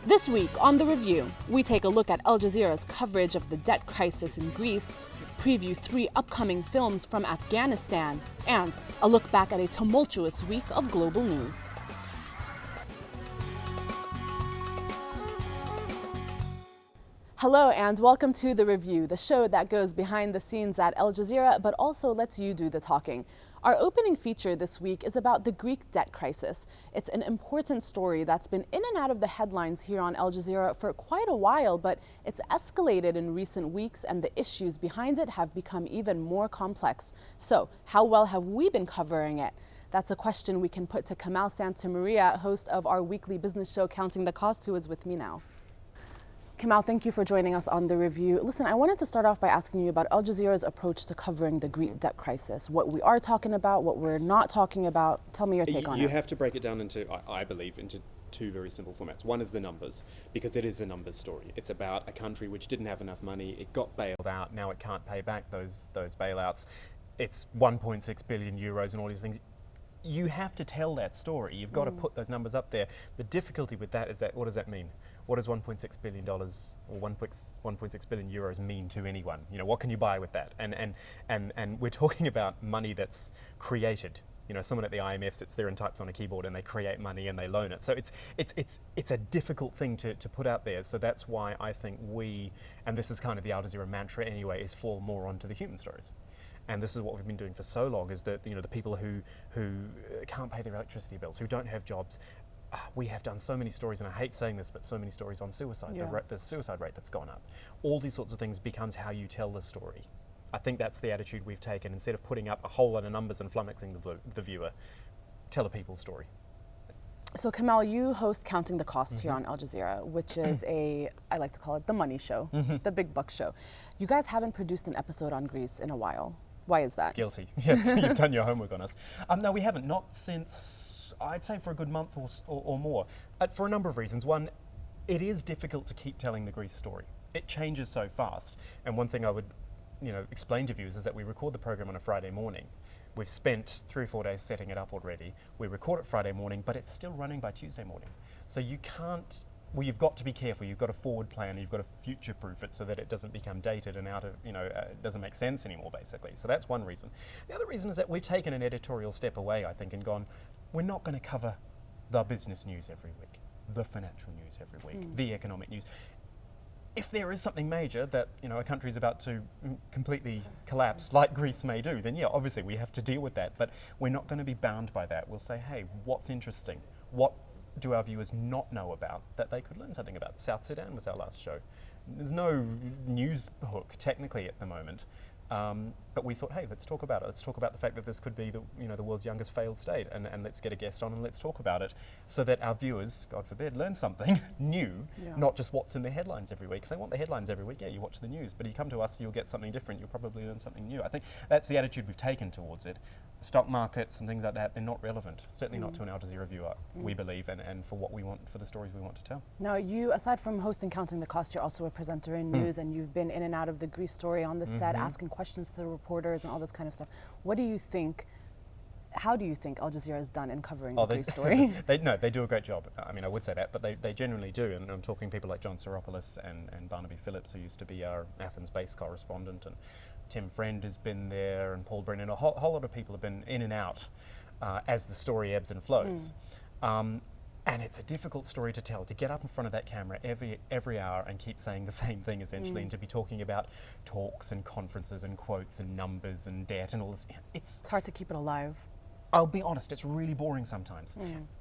This week on The Review, we take a look at Al Jazeera's coverage of the debt crisis in Greece, preview 3 upcoming films from Afghanistan, and a look back at a tumultuous week of global news. Hello and welcome to The Review, the show that goes behind the scenes at Al Jazeera but also lets you do the talking. Our opening feature this week is about the Greek debt crisis. It's an important story that's been in and out of the headlines here on Al Jazeera for quite a while, but it's escalated in recent weeks and the issues behind it have become even more complex. So, how well have we been covering it? That's a question we can put to Kamahl Santamaria, host of our weekly business show Counting the Cost, who is with me now. Kamahl, thank you for joining us on The Review. Listen, I wanted to start off by asking you about Al Jazeera's approach to covering the Greek debt crisis, what we are talking about, what we're not talking about. Tell me your take on it. You have to break it down into, I believe, into 2 very simple formats. One is the numbers, because it is a numbers story. It's about a country which didn't have enough money, it got bailed out, now it can't pay back those bailouts. It's 1.6 billion euros and all these things. You have to tell that story. You've got to put those numbers up there. The difficulty with that is that, what does that mean? What does $1.6 billion or 1.6 billion euros mean to anyone? You know, what can you buy with that? And we're talking about money that's created. You know, someone at the IMF sits there and types on a keyboard and they create money and they loan it. So it's a difficult thing to put out there. So that's why I think we, and this is kind of the Al Jazeera mantra anyway, is fall more onto the human stories. And this is what we've been doing for so long, is that, you know, the people who can't pay their electricity bills, who don't have jobs. We have done so many stories, and I hate saying this, but so many stories on suicide, the suicide rate that's gone up. All these sorts of things becomes how you tell the story. I think that's the attitude we've taken. Instead of putting up a whole lot of numbers and flummoxing the viewer, tell a people's story. So Kamahl, you host Counting the Cost here on Al Jazeera, which is I like to call it the money show, the big buck show. You guys haven't produced an episode on Greece in a while. Why is that? Guilty. Yes, you've done your homework on us. No, we haven't. Not since, I'd say, for a good month or more. For a number of reasons. One, it is difficult to keep telling the Greece story. It changes so fast. And one thing I would, explain to viewers is that we record the program on a Friday morning. We've spent 3 or 4 days setting it up already. We record it Friday morning, but it's still running by Tuesday morning. So you can't. Well, you've got to be careful. You've got to forward plan. You've got to future-proof it so that it doesn't become dated and out of, it doesn't make sense anymore, basically. So that's one reason. The other reason is that we've taken an editorial step away, I think, and gone, we're not going to cover the business news every week, the financial news every week, the economic news. If there is something major that, a country's about to completely collapse, like Greece may do, then yeah, obviously we have to deal with that. But we're not going to be bound by that. We'll say, hey, what's interesting? What do our viewers not know about that they could learn something about? South Sudan was our last show. There's no news hook technically at the moment, but we thought, hey, let's talk about it. Let's talk about the fact that this could be the world's youngest failed state, and let's get a guest on and let's talk about it so that our viewers, God forbid, learn something new, not just what's in the headlines every week. If they want the headlines every week, yeah, you watch the news, but you come to us, you'll get something different. You'll probably learn something new. I think that's the attitude we've taken towards it. Stock markets and things like that, they're not relevant. Certainly not to an Al Jazeera viewer, we believe, and for what we want, for the stories we want to tell. Now, you, aside from hosting Counting the Cost, you're also a presenter in news, and you've been in and out of the Greece story on the set, asking questions to the reporters and all this kind of stuff. What do you think, how do you think Al Jazeera has done in covering the Greece story? They do a great job. I mean, I would say that, but they genuinely do. And I'm talking people like John Soropoulos and Barnaby Phillips, who used to be our Athens-based correspondent, and Tim Friend has been there, and Paul Brennan. A whole lot of people have been in and out as the story ebbs and flows. And it's a difficult story to tell, to get up in front of that camera every hour and keep saying the same thing, essentially, and to be talking about talks and conferences and quotes and numbers and debt and all this. It's hard to keep it alive. I'll be honest, it's really boring sometimes.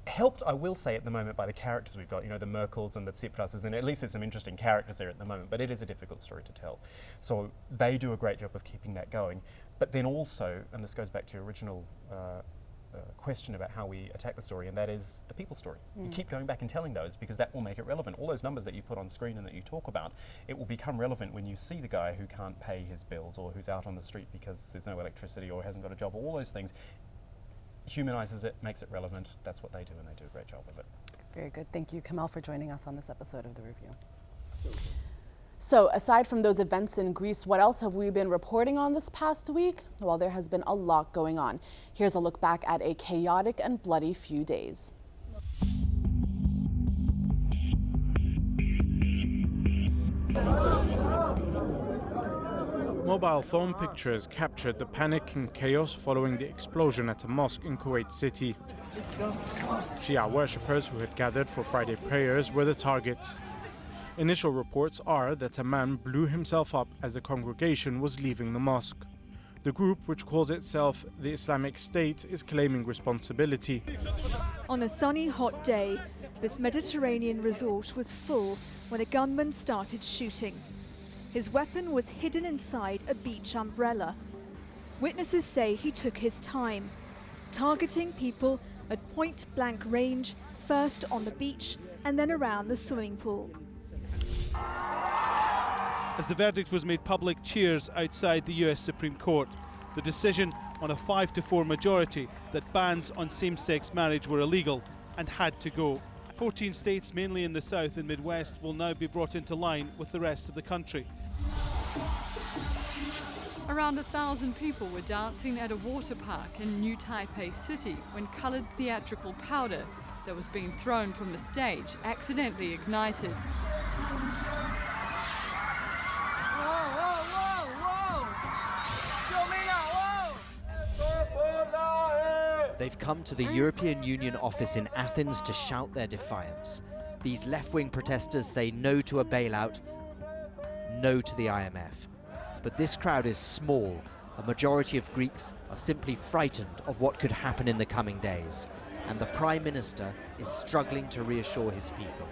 Helped, I will say, at the moment by the characters we've got, the Merkels and the Tsiprases, and at least there's some interesting characters there at the moment, but it is a difficult story to tell. So they do a great job of keeping that going. But then also, and this goes back to your original question about how we attack the story, and that is the people story. You keep going back and telling those because that will make it relevant. All those numbers that you put on screen and that you talk about, it will become relevant when you see the guy who can't pay his bills or who's out on the street because there's no electricity or hasn't got a job, all those things. Humanizes it, makes it relevant. That's what they do, and they do a great job of it. Very good. Thank you, Kamahl, for joining us on this episode of The Review. So, aside from those events in Greece, what else have we been reporting on this past week? Well, there has been a lot going on. Here's a look back at a chaotic and bloody few days. Mobile phone pictures captured the panic and chaos following the explosion at a mosque in Kuwait City. Shia worshippers who had gathered for Friday prayers were the targets. Initial reports are that a man blew himself up as the congregation was leaving the mosque. The group, which calls itself the Islamic State, is claiming responsibility. On a sunny, hot day, this Mediterranean resort was full when a gunman started shooting. His weapon was hidden inside a beach umbrella. Witnesses say he took his time, targeting people at point-blank range, first on the beach and then around the swimming pool. As the verdict was made public, cheers outside the US Supreme Court. The decision on a 5-4 majority that bans on same-sex marriage were illegal and had to go. 14 states, mainly in the south and Midwest, will now be brought into line with the rest of the country. Around 1,000 people were dancing at a water park in New Taipei City when coloured theatrical powder that was being thrown from the stage accidentally ignited. They've come to the European Union office in Athens to shout their defiance. These left-wing protesters say no to a bailout, no to the IMF. But this crowd is small. A majority of Greeks are simply frightened of what could happen in the coming days. And the Prime Minister is struggling to reassure his people.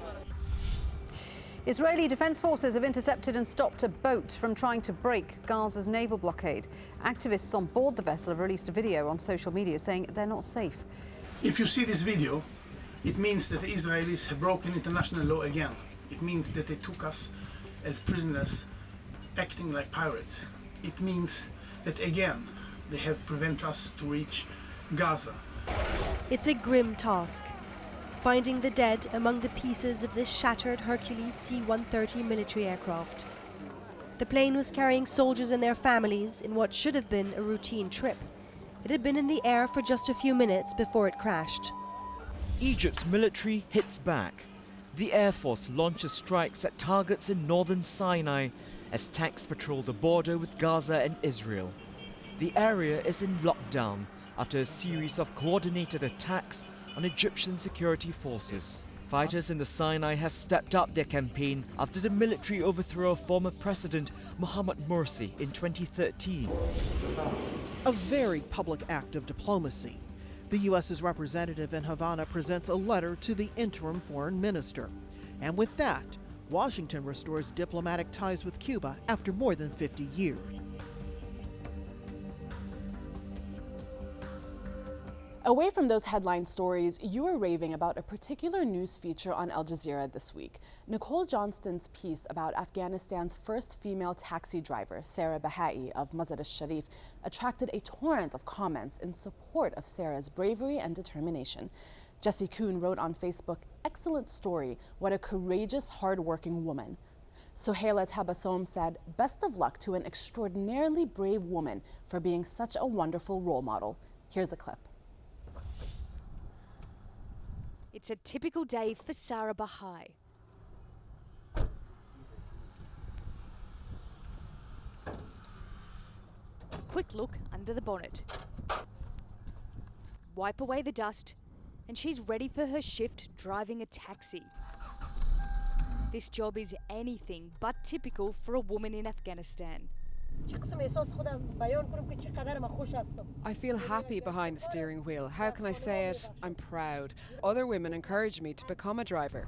Israeli defense forces have intercepted and stopped a boat from trying to break Gaza's naval blockade. Activists on board the vessel have released a video on social media saying they're not safe. If you see this video, it means that the Israelis have broken international law again. It means that they took us as prisoners, acting like pirates. It means that again, they have prevented us to reach Gaza. It's a grim task, finding the dead among the pieces of this shattered Hercules C-130 military aircraft. The plane was carrying soldiers and their families in what should have been a routine trip. It had been in the air for just a few minutes before it crashed. Egypt's military hits back. The Air Force launches strikes at targets in northern Sinai as tanks patrol the border with Gaza and Israel. The area is in lockdown after a series of coordinated attacks on Egyptian security forces. Fighters in the Sinai have stepped up their campaign after the military overthrew of former President Mohamed Morsi in 2013. A very public act of diplomacy. The U.S.'s representative in Havana presents a letter to the interim foreign minister. And with that, Washington restores diplomatic ties with Cuba after more than 50 years. Away from those headline stories, you were raving about a particular news feature on Al Jazeera this week. Nicole Johnston's piece about Afghanistan's first female taxi driver, Sarah Bahai of Mazar al-Sharif, attracted a torrent of comments in support of Sarah's bravery and determination. Jesse Kuhn wrote on Facebook, "Excellent story, what a courageous, hard-working woman." Sohaila Tabasom said, "Best of luck to an extraordinarily brave woman for being such a wonderful role model." Here's a clip. It's a typical day for Sarah Bahai. Quick look under the bonnet. Wipe away the dust, and she's ready for her shift driving a taxi. This job is anything but typical for a woman in Afghanistan. I feel happy behind the steering wheel. How can I say it? I'm proud. Other women encourage me to become a driver.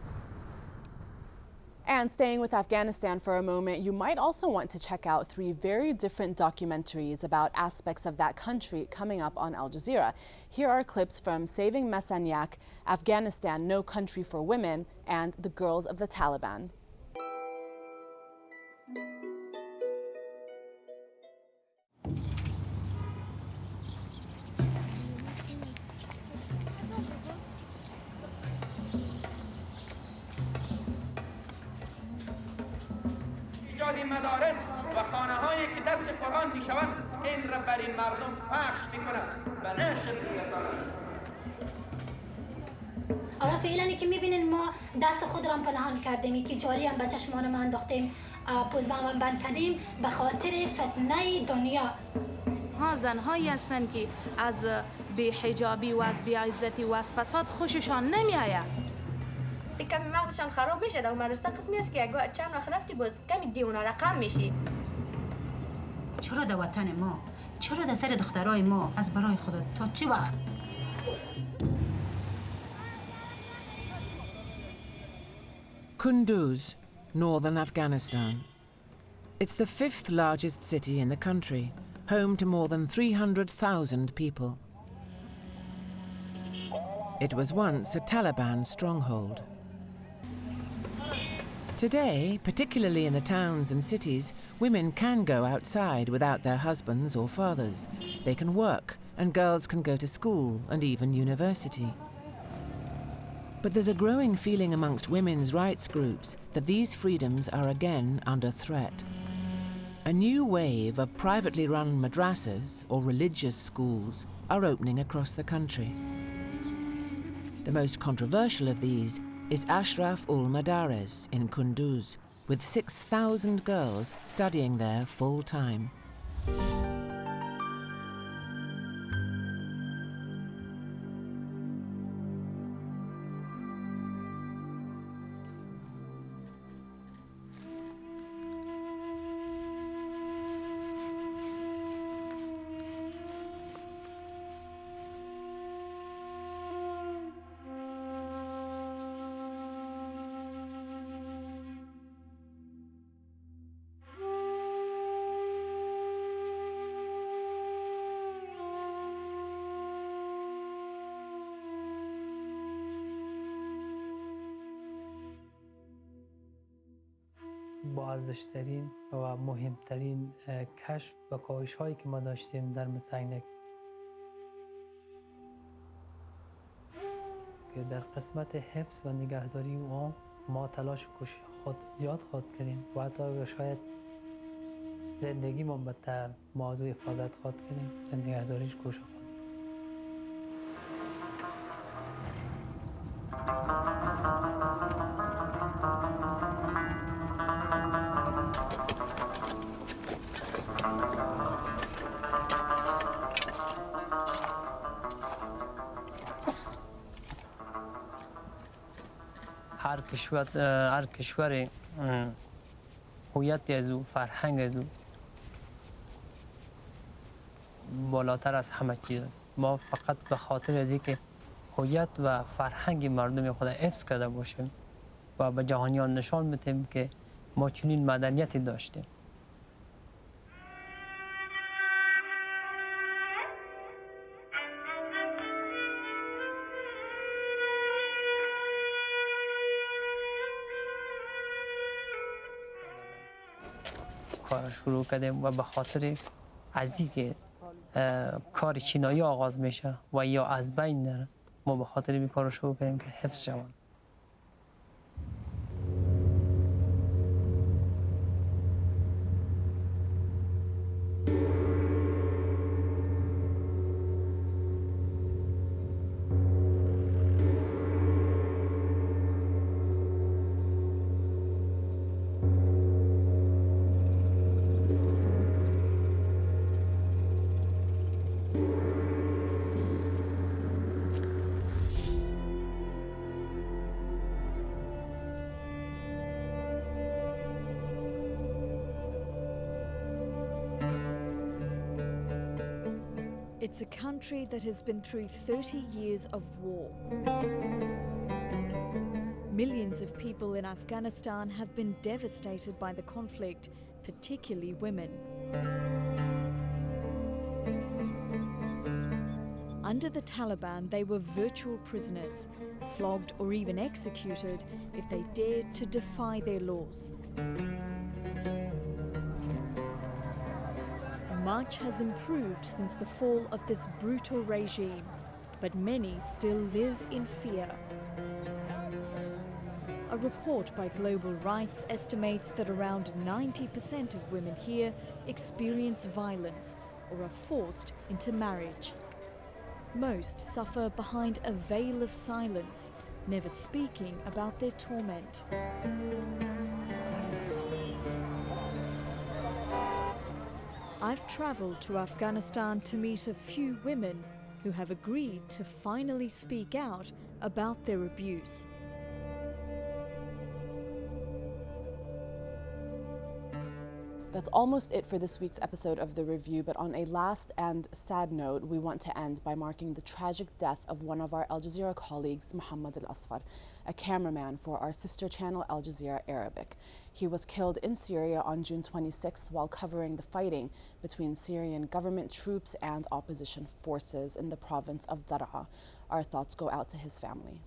And staying with Afghanistan for a moment, you might also want to check out 3 very different documentaries about aspects of that country coming up on Al Jazeera. Here are clips from Saving Masanyak, Afghanistan, No Country for Women, and The Girls of the Taliban. مدارس و خانه‌هایی که درس قرآن می‌شوند این را بر این مردم پخش می‌کنند و نشر می‌رسانند. حالا فعلا که میبینین ما دست خود را پنهان کردیم که جالی هم به چشمان ما انداختیم پوزبان هم بند کردیم به خاطر فتنه دنیا. ها زنهایی هستند که از بی‌حجابی و از بی‌عزتی و از فساد خوششان نمیآید. کمی مغزشان خراب میشه. در مدرسه قسمی است که اگه چند وقت رفتی باز کمی دیوانه رقم میشی. چرا در وطن ما، چرا در سر دخترای ما از برای خدا تا چه وقت؟ Kunduz, northern Afghanistan. It's the fifth largest city in the country, home to more than 300,000 people. It was once a Taliban stronghold. Today, particularly in the towns and cities, women can go outside without their husbands or fathers. They can work, and girls can go to school and even university. But there's a growing feeling amongst women's rights groups that these freedoms are again under threat. A new wave of privately run madrasas, or religious schools, are opening across the country. The most controversial of these is Ashraf ul Madaris in Kunduz, with 6,000 girls studying there full-time. با ارزش‌ترین و مهمترین کشف و کاهش‌هایی که ما داشتیم در مسینک که در قسمت حفظ و نگهداری اون ما تلاش کوشش خود زیاد کردیم و حتی شاید زندگی ما به موضوع حفاظت کردیم و نگهداریش کوشش خود. هر کشور هویت از او، فرهنگ از او بالاتر از همه چیز است. ما فقط به خاطر از اینکه هویت و فرهنگ مردم خود حفظ کرده باشیم و به جهانیان نشان بدیم که ما چنین مدنیتی داشتیم. کار شروع کردیم و به خاطر از اینکه کار چینایی آغاز میشه و یا از بین نره ما به خاطر این کار شروع کردیم که حفظ شوند. It's a country that has been through 30 years of war. Millions of people in Afghanistan have been devastated by the conflict, particularly women. Under the Taliban, they were virtual prisoners, flogged or even executed if they dared to defy their laws. Much has improved since the fall of this brutal regime, but many still live in fear. A report by Global Rights estimates that around 90% of women here experience violence or are forced into marriage. Most suffer behind a veil of silence, never speaking about their torment. I've travelled to Afghanistan to meet a few women who have agreed to finally speak out about their abuse. That's almost it for this week's episode of The Review, but on a last and sad note, we want to end by marking the tragic death of one of our Al Jazeera colleagues, Mohammed Al-Asfar, a cameraman for our sister channel Al Jazeera Arabic. He was killed in Syria on June 26th while covering the fighting between Syrian government troops and opposition forces in the province of Daraa. Our thoughts go out to his family.